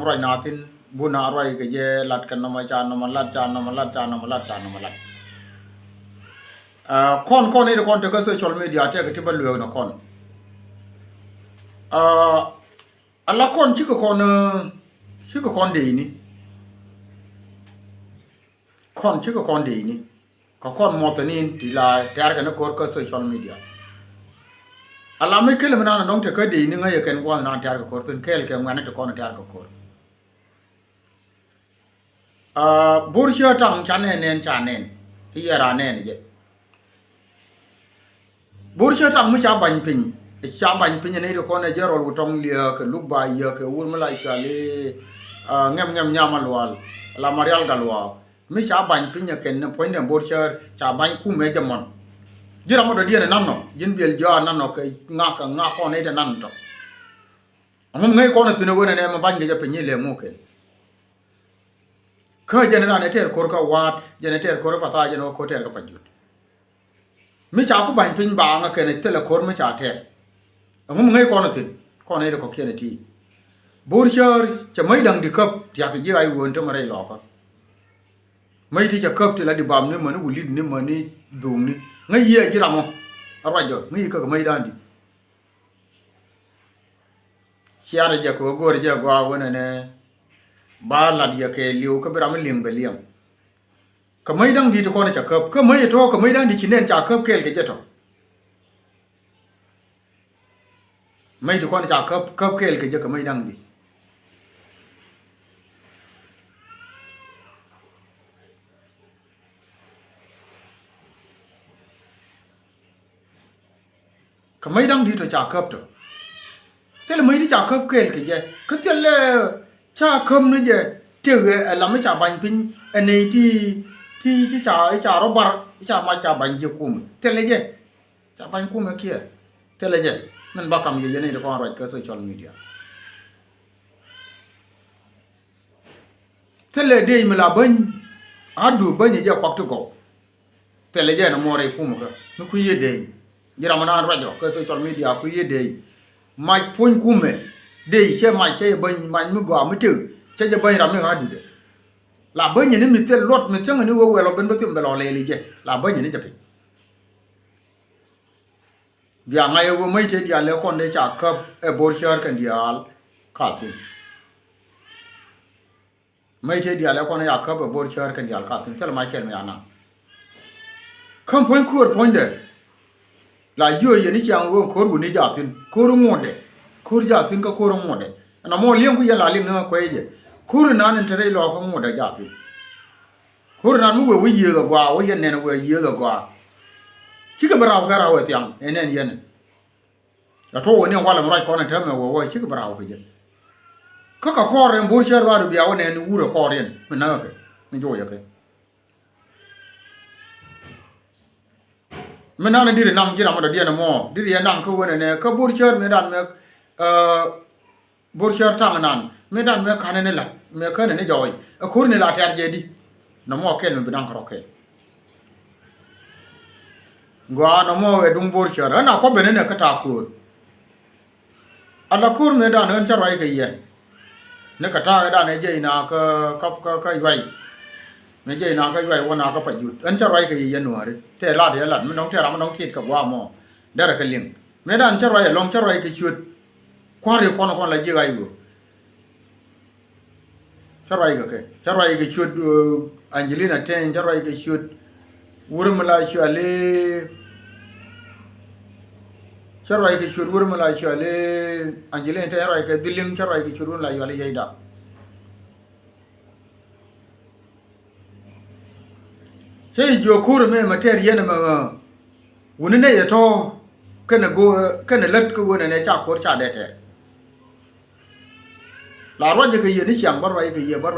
roi natin buna roi ke je lat kan nama chan nama lat chan nama lat chan nama lat chan nama lat kon ni kon te ka social media te ka tiba luwe na kon alla kon chi ko kon de ni kon chi ko kon de ni ka kon mo to ni ti la tar ka na ko ka social media alla me kele mana non te ka de ni ngai ken kwa na tar ka ko tun kel ke ngane te kon tar ka ko burshia tang chanen chanen yara nen je burshia tang mu cha ban pin cha ban pin ne ko na jero wu tong lia ke lu ba ye ke wul mala cha le ngem nyama lwal la marial galwa mi cha ban pin ne ken ne point ne burshia cha ban ku me jamon jira mo do die ne nan no jin biel jo nan no ke nga ko ne de nan to amum ngai ko na tune wona ne ma ban ge pin le mo ke ka jenera ne ter kor ka wat jeneter kor pa ta jeno ko ter ka pajut mi cha ku ban pin ba nga ke ne tele kor mi cha ter ngum ngai ko na tin ko ne ko ke ne ti burshar cha mai dang di kap ya ke ji ai won to mare lo ko mai ti cha kap ti la di bam ne man wuli ni man ni dung ni ngai ye ji ramo ara jo ngai ka mai dan di siara ja ko gor ja gwa wona ne ba la dia ke liu ka bram lim be liam ka mai dang di to ko na cha kap ka mai to ka mai dang di chinen cha kap kel ke jeto mai to ko na cha kap kel ke je ka mai dang di ka mai dang di to cha kap to tele mai di cha kap kel ke je ka tele cha kap ne je te la mai cha ban pin ene ti cha robar cha ma cha ban je kum tele je cha ban kum ke tele je man ba kam ye ne ko ro ka social media tele de mi la ban adu ban je kwak to go tele je na mo re kum ka mi ku ye de jira mana ro jo ka social media ku ye de mai pun kume de che mai che ban man mi go mi tu che je ban ra mi ha du de la ban ni mi te lot mi chang ni wo lo ben ba tim be lo le li je la ban ni je pe bia ngai wo mai te dia le kon de cha kap e bor shar kan dial ka tin mai te dia le kon ya kap e bor shar kan dial ka tin tel mai kel me ana kam pon kur pon de la yo ye ni chang wo kor wu ni ja tin kor mo de kor ja tin ka kor mo de na mo liem ku ya la lim na ko ye kur na nen tere lo ko mo de ja tin kur na mu we ye ga gwa wo ye ne we ye ga gwa chi ka bra ga ra we tiang enen yen ya to ne wala mo ra ko na te me wo chi ka bra ko je ka ko ren bur cher wa du bia wo ne ni wu ro ko ren me na ke me jo ye ke me na na dire nam jira mo da dia na mo dire ya nam ko wona ne ka bur cher me dan me bur cher ta nan me dan me kan ne la me kan ne joy kur ne la ter je di na mo ken me dan ko ke gwa na mo e dum bur cher na ko be ne ka ta kur ala kur me dan en charai ke ye ne ka ta ga dan ne je na ka yai me je na ka yai wona ka pa ju en charai ke ye no re te la de la me nong te ra me nong kit ka wa mo da ra ka lim me dan charai long charai ke chut kwa re ko la je ga yu charai ke chut Angelina ten charai ke chut wurmala chale charai ke chut wurmala chale Angelina ten charai ke dilim charai ke churun la yale yaida sai jo kur me mater yene ma woni ne yeto kana lat ko wona ne cha kor cha dete la roje ke yeni chang barwai ke ye ba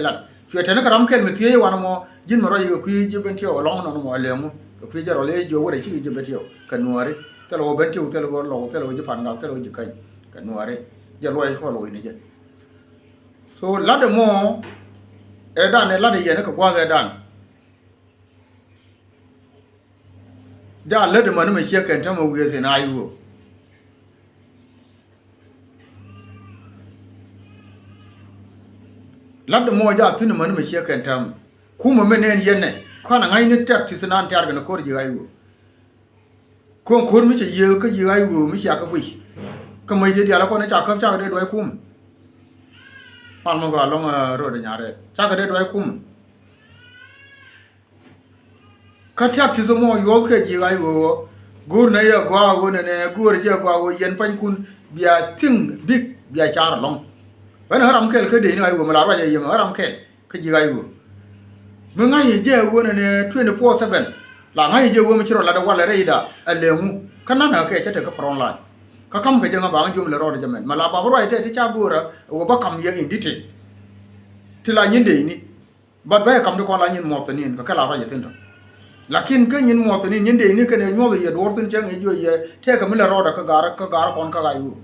lat chwe tene karam kel metie wana mo jin mo roye ku je bentio long no mo lemu ku je role jo wore chi je betio kanuare telo bentio telo lo telo je pan ga telo je kai kanuare je loy ko loy ne je so la de mo e dan ne la de ye ne ko kwa ga dan ja le de man me che kan ta mo wi se na yu lad mo ja tin man me she kan tam kuma menen yenne kana ngai ni tek ti sanan tar ga ko ji ayu ko ko mi che ye ka ji ayu mi sha ka bu ka mai je dia la ko na cha ka cha de doi kum pan mo ga long ro de nya re cha ka de doi kum ka tek ti so mo yo ke ji ayu gur na ya gwa go ne gur je gwa go yen pan kun bia ting big bia cha long when haram kel ke de ni ayu ma la ba je haram kel ke ji ayuมึงไงเจ้าวัวเนี่ย24/7หลังไงเจ้าวัวมันชิโร่ละดวันละเรย์ด่าเลี้ยงขนาดนั้นแค่จะเด็กก็พร้อมเลยก็คำก็จะงาบางยุ่งเลยรอดจะเหม็นมาลาบาบรอยที่จ้าบัวว่าบักคำยังอินดิทีที่ลายยินดีนี่บัดใบคำที่คนลายยินหมดตัวนี้ก็แค่ลาไปจะถึงตรงลักขินก็ยินหมดตัวนี้ยินดีนี่ก็เนี่ยยัวเลยดวร์ตุนเชิงไอ้ยัวเย่เท่ก็ไม่ละรอดก็การคนก็ไอ้วัว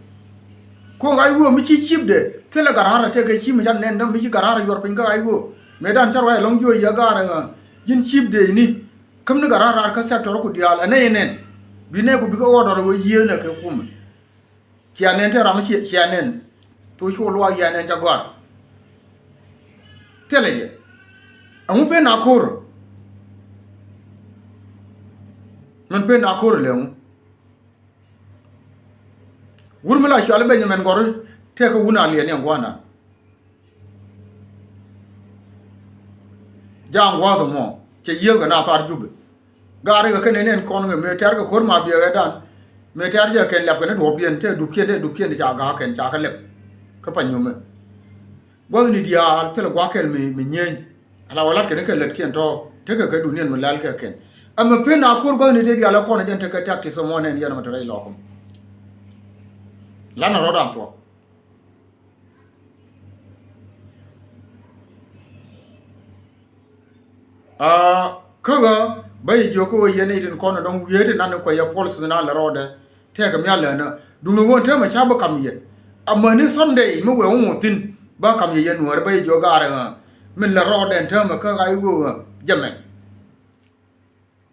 คงไอ้วัวไม่ชี้ชิบเด้เท่าละการหาเท่ก็ชี้ไม่จันเน้นดำไม่ชี้การหาอยู่เป็นก็ไอ้วัวmedan charwa long jo ya gara yin chip de ni kam na gara ka sector ku dial enen bine ku bigo order wo ye na ke kum chianen te ram chianen to chu lo ya nen jagwar tele ye amu pe na kor man pe na kor le wurmala shale benjamin gor te ka wuna le ne ngwana jang wa mo che yel ga na tar jube gare ga kenen kon ga meter ga khor ma bi ga dan meter ja ken lap ga ne do bien te du kien ja ga ken ja ga lep ka pa nyume gwa ni dia te la gwa kel mi nyen ala walat ken ke let kien to te ga du nien mo lal ka ken am pe na khor gwa ni te dia la ko na jen te ka tak ti so mo nen ya ma tare lo ko la na ro dam to kaga bai joko yene din kono don wiyete nan ko ya police na la rode te kam ya la na dunu won te ma shaba kam ye amma ni sunday mi we won tin ba kam ye yen wor bai joga ara min la rode en te ma ka ga yugo jamen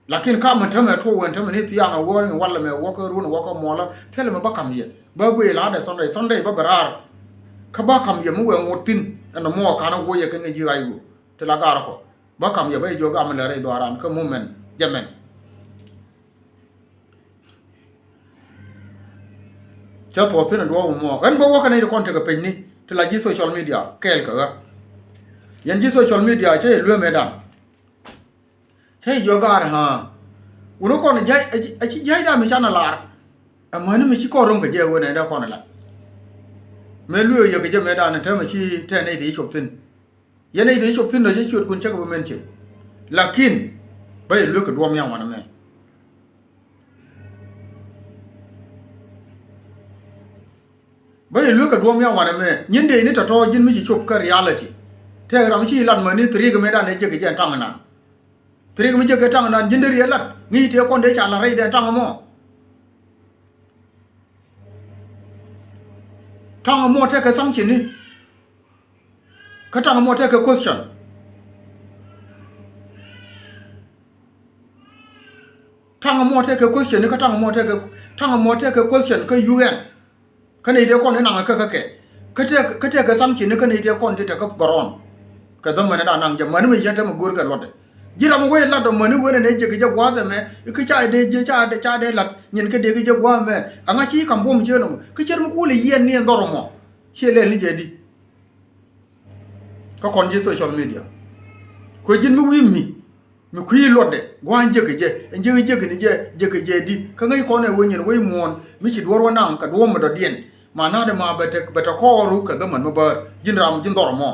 lakin ka man te ma to won te ma ni ti ya ma wor wala me woko ru na woko mola te le ma ba kam ye ba bu la da sunday ba barar ka ba kam ye mi we won tin na mo ka na wo ye kan ji ga yugo te la ga ko ba kam ya bai joga am la re do aran ka mumen jamen cha to fe na do mo kan ba wa kan ni kon te ka pe ni te la ji social media kel ka yan ji social media che lwe me dan che yoga ar ha uno kon jai a chi jai da mi cha na lar amma ni mi chi ko ron ka je wo ne da kon la me lwe ye ka je me dan te ma chi te ne ti chop tin yene de chop tin do je chut kun chaka men che lakin bay lu ka duom yang wana me bay lu ka duom yang wana me nyin de ni to jin mi chop ka reality te ram chi lan ma ni tri ga me da ne je ke jan tang nan tri ga mi je ke tang nan jin de ri lat ngi te kon de cha la rai de tang mo te ka sang chin ni ka tang mo te ka question tang mo te ka question ni ka tang mo te ka question ka UN ka ne de kon ne nang ka te ka sam chin ni ka ne de kon te ka goron ka dam ne da nang ja man mi yata ma gur ka lode jira mo we la do man we ne je ka wa za me ka cha de je cha de lat nyin ka de ka je wa me anga chi kam bom je no ka cher mo ku le yen ni ndoro mo che le ni je di ka kon ji social media ko jin mi wi mi ku yi lode gwan je ke je ni je ke je di ka ngai ko ne wo nyen wo mon mi chi dor wana ka do mo do dien ma na de ma beta ko ru ka da man mo ba jin ram jin dor mo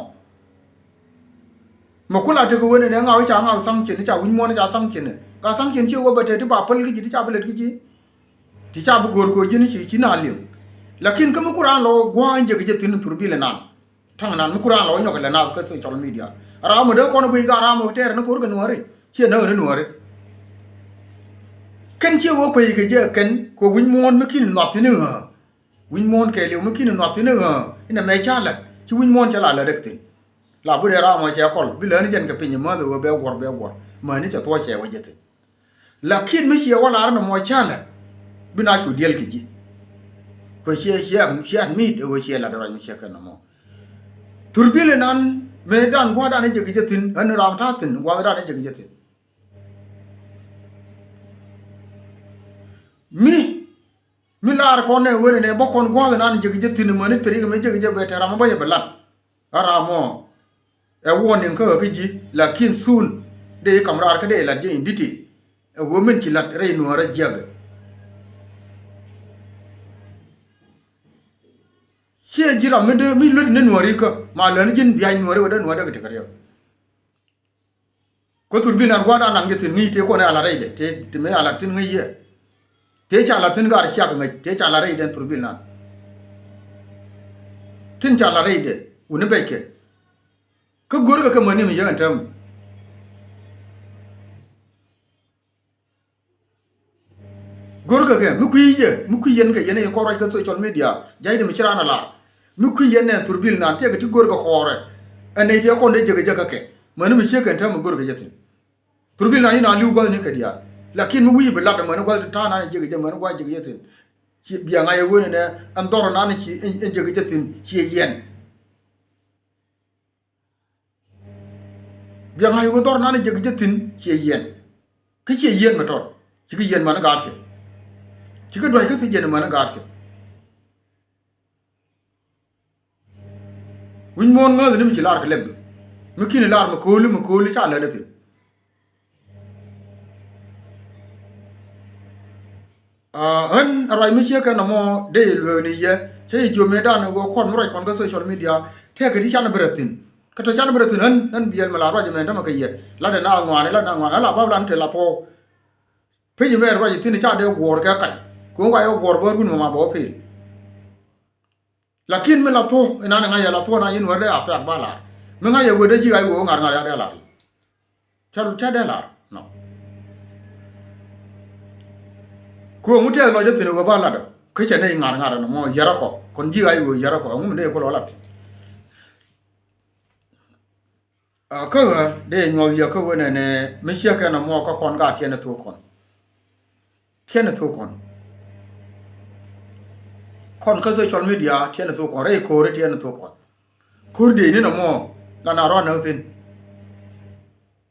kula te ko ne nga wi cha nga sang chin cha wi mon cha sang chin ka sang chin chi wo ba te ti ba pal ki ji cha blet ki ji ti cha bu gor ko jin chi na liu lakin ka mo kuran lo gwan je ke je tin tur bi le nan thang nan mu kuran lo nyok le na ka social media ra mo de ko no bi ga ra mo te na ko ga no re che na re no re ken che wo ko yi ke je ken ko win mon me kin not ni ha win mon ke le me kin not ni ha ina me cha la chi win mon cha la le de tin la bu de ra mo che ko bi le ni jen ka pin ma do be gor ma ni cha to che wa je tin lakin me che wala na mo cha la bi na ku diel ki ji ko che mi o che la do ra mi che ka no mo turbile nan me dan gwa dan je gijetin an ram ta tin gwa dan je gijetin mi lar ko ne wone ne bokon gwa dan je gijetin mani tri me je gije bete ram ba je balat aramo e woni ko ke ji lakin sun de kamrar ka de la je inditi e wo men ti lat re no ra jeg che jira me de mi lodi ne no ri ko ma lan jin biya no re wada no da ke kariyo ko turbi na gwa dan je tin ni te ko ne ala re de te me ala tin ngi ye te cha la tin gar sha ngai te cha la re de turbi na tin cha la re de uni beke ko gor ga mani mi yan tam gor ga mi ku yen ga yene ko ro ga social media jay de mi kira na la mi ku yen ne turbil na te ga ti gor ga khore ane te ko ne je ga ke mani mi che kan tam gor ga jetin turbil na ina liu ba ne ka dia lakin mi wi bi la da mani ga ta na je ga mani ga je ga jetin ci biya nga ye woni ne am doro na ne ci en je ga jetin ci yen biya nga yo doro na ne je ga jetin ci yen ke ci yen ma tor ci ga yen man ga ke ci ga doy ke ci yen man ga ke win mon nga ne mi ci lar ke leb mi kini lar ma ko lu cha la le an arai mi che ka na mo de lo ni ye che jo me da na go kon mo rai kon ga social media te ga di cha na bretin ka to cha na bretin an biel ma la ro je me da ma ka ye la de na ngwa ne la na ngwa la ba lan te la po pe je me ro je tin cha de gor ka kai ko ga yo gor bo gun ma bo pe lakin me la to ina na ya la to na yin wa de a fa ba la me nga ye wo de ji ga wo ngar ngar ya de la cha de la no ko mute ma je tinu ba la do ke che ne ngar ngar no mo yara ko kon ji ai wo yara ko ngum de ko la a ko de ngo ya ko ne ne me sia ka na mo ko kon ga tiene to kon ko social media tiene to kon re ko re tiene to kon ko de ni no mo la na ro na tin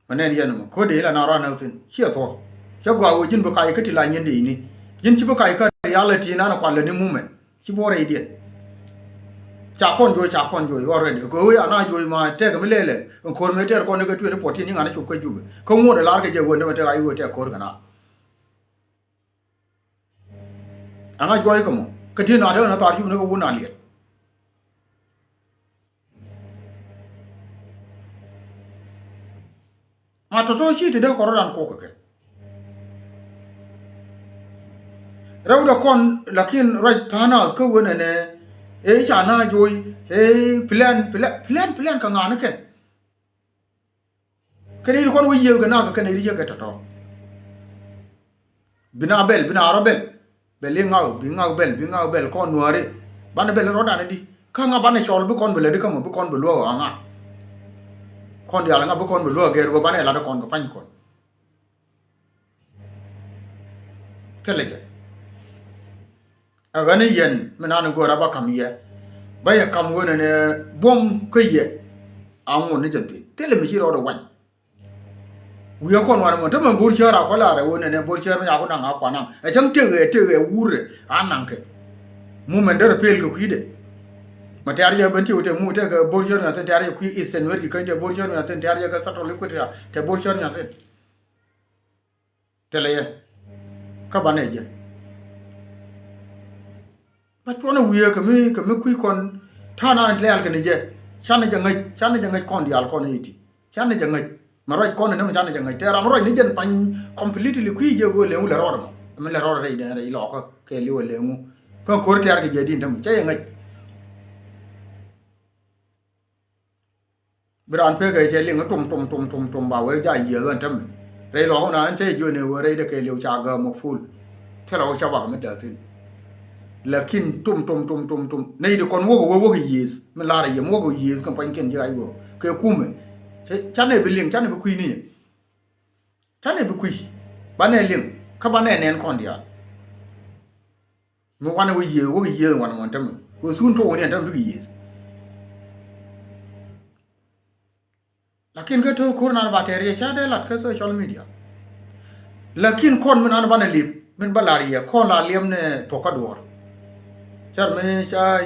manen yen mo ko de la na ro na tin sia to cha gwa wo jin bu kai ka ti la nyen de ni jin ci bu kai ka reality na na kwal ni moment ci bo re dia cha kon jo already go ya na jo ma te ga milele ko me te ko ne ga tu ne poti ni ngana chu ko jube ko mo de lar ga je wo ne te ai wo te ko ga na anga jo ko mo ka ti na de na tar ju ne ko wo na li ma to chi te de ko ran ko ka ke rawda kon lakin right thana ko wona ne e chana joy e plan ka ngana ken kene kon wo yel ga na ka kene ri ga to bina arabel bel ngau bel kon nuare bana bel roda ne di ka nga bana chol bu kon bel de ka mo bu kon bu lo nga kon dia nga bu kon bu lo ge ro bana la da kon ko pan kon telege agani yen menana go raba kam ye baya kam wona ne bom ko ye amu ne jante tele mi jiro do wan wiya kon wan mo tama bur chara ko la re wona ne bur chara ya ko na akwa na e cham tege wure ananke mu men der pel ko kide matari ya banti wote mu te ka bur chara ta tari ku eastern wer ki kan te bur chara ta tari ka sato le ko te bur chara na te tele ye ka baneje ba to na wiya ka mi ku kon thana an leal ka ne je chana jangai kon dial kon iti chana jangai marai kon ne ma chana jangai te ram roi ni jen pan completely ku je go le mu le ro ma le ro re de re lo ko ke li wo le mu kon ko te ar ke je din tam che ngai bran pe ke che ling tum ba we ja ye gan tam re lo na an che jo ne wo re de ke liu cha ga mo ful te lo cha ba ma ta tin lakin tum nei de kon wo yes me la ye mo go yes kan pan ken ja yo ke kume chane bi ling chane bi kui ni chane bi kui ba ne ling ka ba ne nen kon dia mo wana wo ye wana mon tam wo sun to woni tam bi yes lakin ke to kur nan bateri cha de lat ke social media lakin kon men an bana lip men balaria kon la liem ne to ka dor char me cha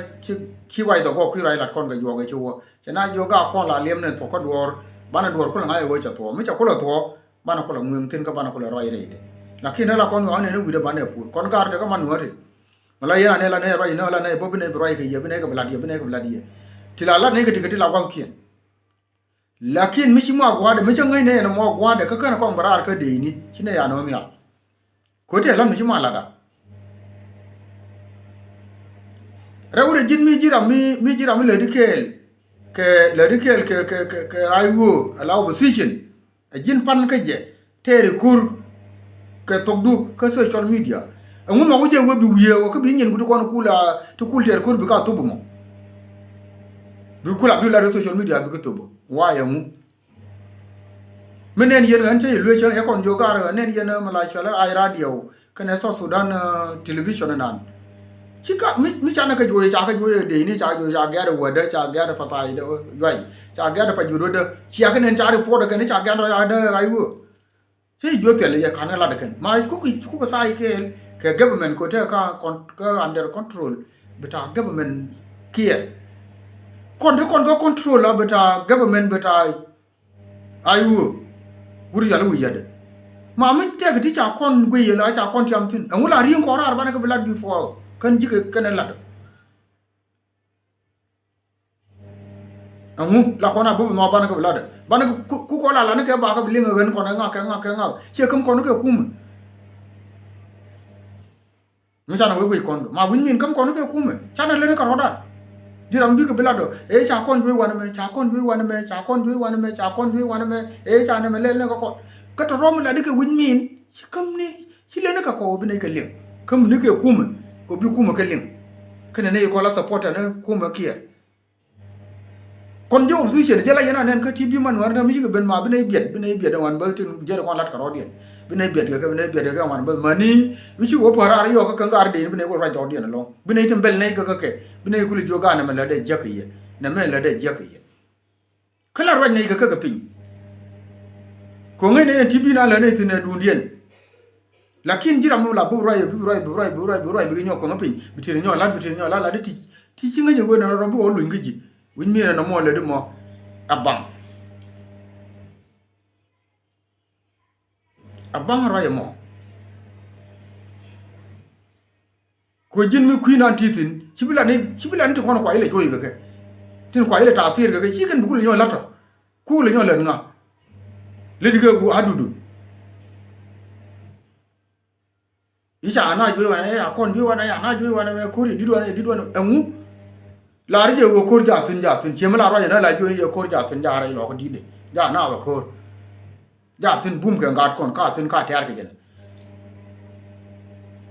chi wai to go ku rai lat kon ga yo ga chu cha na yo ga kon la liem ne to ka dor bana dor ko ngai wo cha to me cha ko la to bana ko la ngung tin ka bana ko la roi re de lakin la kon wa ne wi de bana pur kon gar de ka man wori mala ya ne la ne roi ne la ne bo bine roi ke ye bine ka bladi bine ka bladi tilala ne ke tikati la gwa kien lakin mishi mo gwa de mishi ngai ne mo gwa de ka kana kon barar ka de ni shine ya no miya ko te lan mishi ma la da rawre jin mi jira mi le dikel ke ayu allow position jin pan ka je tere kur ke togdu ka social media ngu ma ko je wo bi wiye wo ka bi nyen ku ko kula to kul ter kur bi ka tubu mo bi kula bi la social media bi ka tubu wa ya mu menen yen an che lo che e kon jo gar nen yen mala chala ai radio kana so Sudan television nan chika mi chana ka jo de ni cha jo ja ga de wada cha ga de fatai de yai cha ga de pa ju de cha ka nen cha report ka ni cha ga de ai wo sei jo tele ya kana la de kan ma ku ka sai ke government ko te ka under control beta government kia kon ko control la beta government beta ayu wuri ya lu ya de ma mi te ga ti cha kon gwe ya la cha kon tiam tin an wala rin ko ra ba na ka blood before kan jike kana la do amu la ko na bu no ba na ka blood ba na ku ko la na ka ba ka bilinga gan ko na nga che kam ko no ka kum mi cha na we kon ma win min kam ko no ka kum cha na le ka roda diram bi ka blood e cha kon jwe wan me cha kon jwe wan me cha kon jwe wan me cha kon jwe wan me e cha na me le ka ko ka to rom la ka win min shi kam ni shi le na ka ko bi ne ka ling kam ni ka kum ko bi kuma kalin kana ne ko la supporter ne kuma kiya kon jo su che jela yana nen ka tv man war na mi ga ben ma bi ne biet wan ba tin je ko lat ka rodien bi ne biet ga wan ba mani mi chi wo para yo ka kan gar de bi ne ko ra jodien lo bi ne tem bel ne ka ke bi ne ku li jo ga na me la de je ka ye na me la de je ka ye kala ra ne ka pin ko ne tv na la ne tin ne dundien lakin jira mu la bu rai bi nyo ko ngapin bitire nyo la de ti chinga je wona ro bu olu ngiji win mi na mo le de mo abang rai mo ko jin mi kuina titin chibila ni to kono ko ile joyi ga ke tin ko ile tasir ga ke chi kan bu nyo la to ku le nyo le nga le diga bu adudu isha ana jwe wana ya kon jwe wana ya na jwe wana me kuri didwana engu la rije wo kor ja tin chema la roja na la jwe ye kor ja tin ja ra lo ko dide ja na wa kor ja tin bum ke ngat kon ka tin ka ter ke jen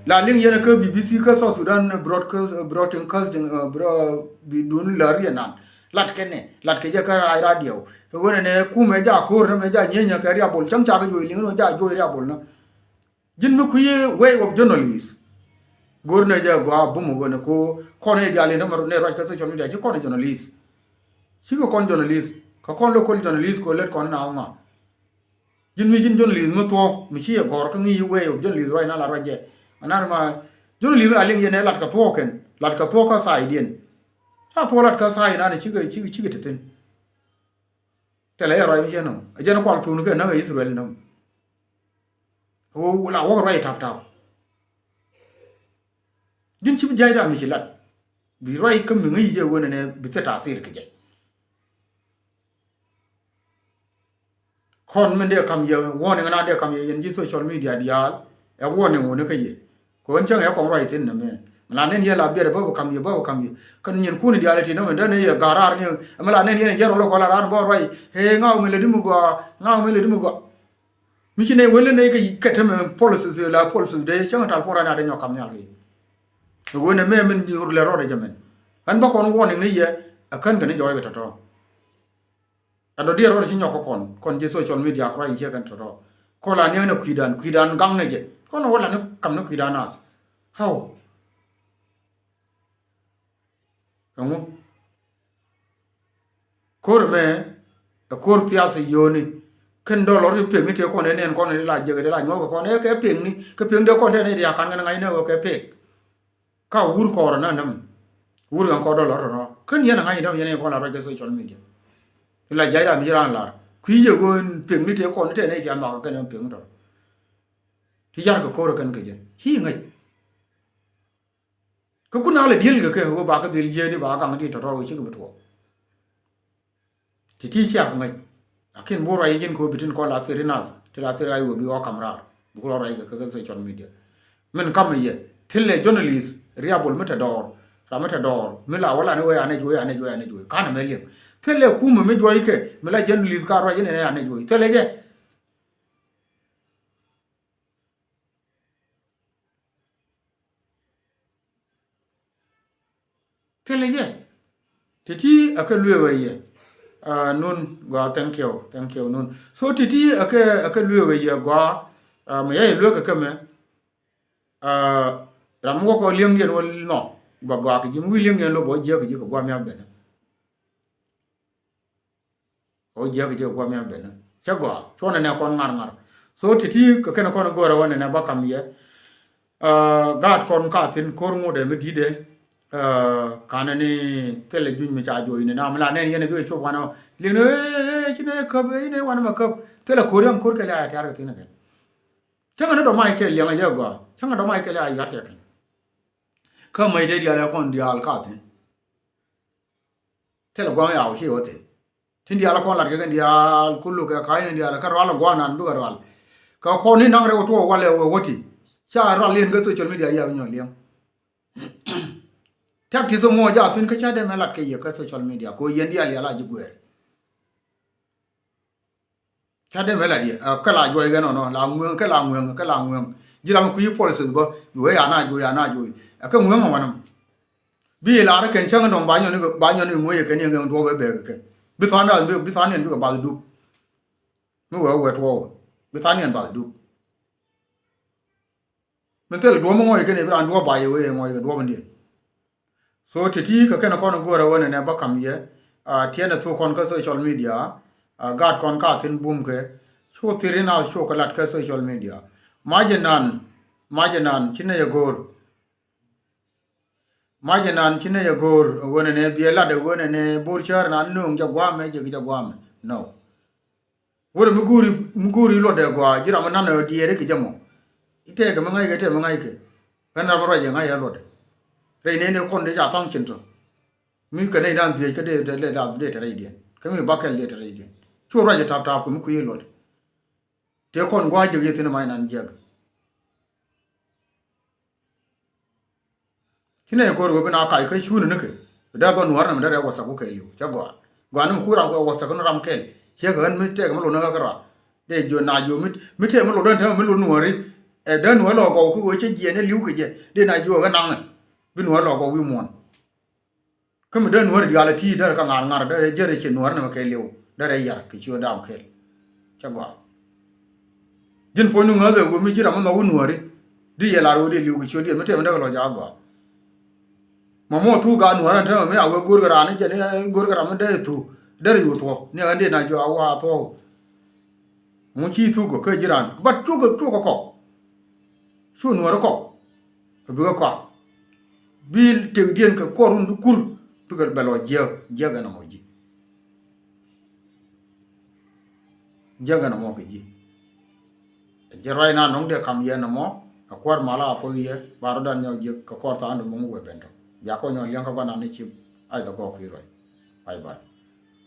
la ling yene ke BBC ka so Sudan broadcasting bro bi dun la ri nan lat ke je ka ai radio wona ne ku me ja kor me ja nyenya ka ri abol chang cha ga jwe ling no ja jwe ri abol na jin mi ku ye way of journalist gorna ja go abumu gona ko ne diale na maru ne ro ka social media ji ko ne journalist si ko kon journalist ka kon local journalist ko let kon na nga jin journalist mo to mi chi gor ka ngi way of journalist right na la raje anar ma journalist ali ye ne lat ka to ka sai dien ta to lat ka sai na ne chi ga tetin tele ro mi jeno ajeno ko tu ne na Israel no o la wo rai tap jin ci jay da mi ci lat bi rai kam mi ngi je wona ne bi ta tasir ke je kon men de kam ye wona ngana de kam ye yen ji social media dial e wona wona ke ye ko on chang e ko rai tin na me la nen ye la bi de ba kam ye kan nyen ku ni dial ti na me de ne ye garar ni amala nen ye jero lo ko la ran bo rai he ngaw me le dimu go mi ci ne wala ne ke katama policies la policies de changa tal fora na de nyokam nyali wona me men ur le rode jamen an ba kon woni ne ye akan kan joy to ado dia rode ci nyoko kon je social media ko ay je kan to ko la ne na kuidan gang ne je ko no wala ne kam ne kuidan as how kamu kor me a kor tia se yoni ken do lor pe mi te ko ne nen ko ne la je de la nyo ko ne ke pe ni ke pe de ko ne dia kan ngai ne ke pe ka wur ko na nam wur gan ko do lor ro ken yana ngai do yana ko la ro ke social media la jai da mi ran la kwi je go pe mi te ko ne te ne dia ma ko ne pe ndo ti jar ko ro kan ke je hi ngai ko kuna le dil ke ho ba ka dil je di ba ka ngi to ro chi ko to ti sia ko ngai akin bo ra yin ko bitin ko la tirina ti la tira yo bi o kamra bu ko ra ke social media men kam ye tille journalist riabol metador ra metador mila wala ne we ane joy kana melim tille ku me joy ke mila journalist ka ra yin ne ane joy tille je tille je titi akalwe we ye nun go thank you nun so titi akalwe we ye go me ye lwe ka kame ram go ko liam yen wol no ba go ka jim liam yen lo bo je ka go mi abena o je ka go mi abena cha go so na ne kon ngar so titi ka kana kon go ra wona na ba kam ye gad kon ka tin kor mo de mi dide kana ni tele jun mi cha jo ine na mala ne yene bi cho wana le ne chine ka be ne wana ma ka tele koryam kor ke la ya tar tin ke changa no do mai ke le nga go changa do mai ke la ya ta ka mai de dia la kon dia al ka tin tele gwa ya o shi o tin tin dia la kon la ke dia kullu ka ka ni dia la ka ro la gwa nan du ka ro ka ko ni nang re to wale woti cha ro len ga social media ya nyo liam tak ti so mo ja tin ka cha de melat ke ye ka social media ko yen dia ya la ji gwer cha de melat ye ka la joy ga no la ngwen ka la ngwen ji la ku yi police bo yo ya na jo ka ngwen ma wanam bi la ra ken chang no ba nyo ni ngwe ke ni ngi do be ke bi tan ni du ba du no we to bi tan ni ba du men tel do mo ngoy ke ni bran do ba ye we ngoy do ban din so titi ka kana kono gora wona ne bakam ye tiena to kon ka social media gad kon ka tin bum ke so tirina so ka lat ka social media majenan chine ye gor wona ne biela de wona ne burchar na nung jagwame jagwame no wora muguri lo de gwa jira manana diere ki jamo ite ga mangai ke kana baro je ngai lo de re ne kon de ja tang chin to mi ka ne dan de ka de le da de tare de ka mi ba ka le tare de chu ra je tap ko mi ku ye lo de te kon gwa je ye tin mai nan je kine ko ro bina kai ka shu ne ke da ba nuwar na da wasa ko kai liu cha gwa nam ku ra ko wasa ko ram kel che ga mi te ga lo na ga ra de jo na jo mi te mo lo dan ta mi lo nuwari e dan wa lo ko ku che je ne liu ke je de na jo ga nang bin wa lo ko wi mon kam den wor diala ti dar ka ngar da jere ci nor na ke lew da re yar ki ci dam kel ca gwa din po nu ngade go mi jira ma wonu wori di yela ro de liu ki ci de mete ma da lo ja gwa ma mo tu ga nor ta me awe gur ga ne je ne gur ga ma de tu dar yu to ne ande na jo awa to mu ci tu go ke jiran ba tu ko su nor ko bi ko bil te dien ka korun kur tugal belo jega na moji jega na mo ke ji jerai na nong de kam ye na mo akwar mala apo ye baro dan nyaw je ka korta andu mo we bento ya ko nyon yang ka bana ni chi ai da go ki roi bye bye